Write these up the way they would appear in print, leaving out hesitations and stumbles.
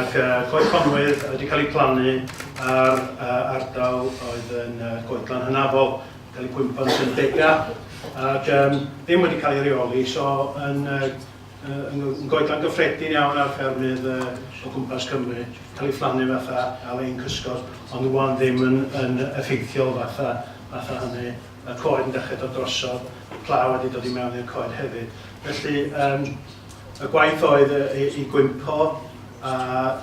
Coed Ffermwyr wedi cael ei plannu ar ardal oedd yn goedlan hynafol, cael ei gwympan yn degau, ac ddim wedi cael ei reoli, so yn goedlan gyffredin iawn ar ffermydd o gwmpas Cymru, cael ei phlannu fatha a-lein cysgod, ond rwan ddim yn effeithiol fatha hynny. Y coed yn dechrau dod drosodd, pla wedi dod i mewn i'r coed hefyd. Felly, y gwaith oedd i gwympo a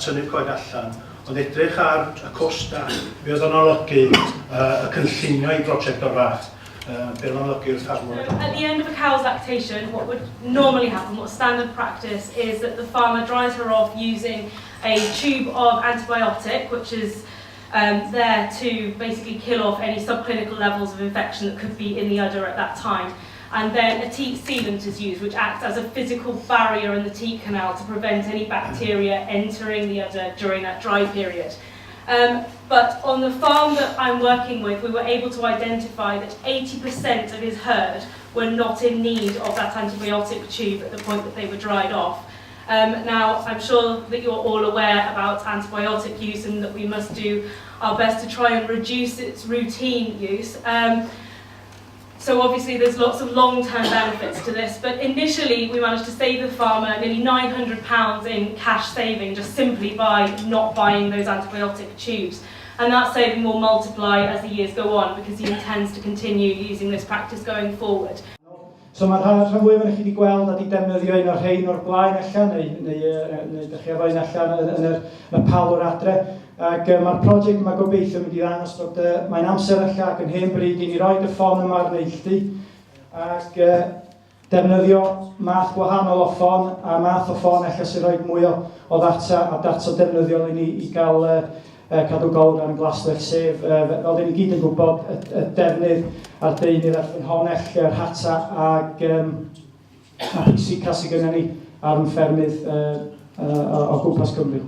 tynnu'r coed allan, ond edrych ar y costa, be oedd yn olygu y cynllunio i brosiect o'r fath, be oedd yn olygu'r ffarmwr. At the end of a cow's lactation, what would normally happen, what standard practice, is that the farmer dries her off using a tube of antibiotic, which is there to basically kill off any subclinical levels of infection that could be in the udder at that time. And then a teat sealant is used, which acts as a physical barrier in the teat canal to prevent any bacteria entering the udder during that dry period. But on the farm that I'm working with, we were able to identify that 80% of his herd were not in need of that antibiotic tube at the point that they were dried off. Now, I'm sure that you're all aware about antibiotic use and that we must do our best to try and reduce its routine use. So obviously there's lots of long-term benefits to this, but initially we managed to save the farmer nearly £900 in cash saving just simply by not buying those antibiotic tubes. And that saving will multiply as the years go on because he intends to continue using this practice going forward. So mae'r rhan fwyaf yn chi wedi gweld a wedi defnyddio un o'r rhain o'r blaen allan, neu ydych chi efo'n allan yn y palwr adre. Ac mae'r prosiect yma gobeithio mynd i ddangos bod mae'n amser allan ac yn hen bryd i ni roed y ffon yma ar neilltu. Ac defnyddio math gwahanol o ffon a math o ffon allan sy'n rhoi mwy o ddata a data defnyddiol i ni i gael cadw golwg am glaswell sef, fel dyn ni gyd yn gwybod, y defnydd a'r deunydd ar ffynhonell, yr hata ac pwysica sydd gennym ni ar ymffermydd o gwmpas Cymru.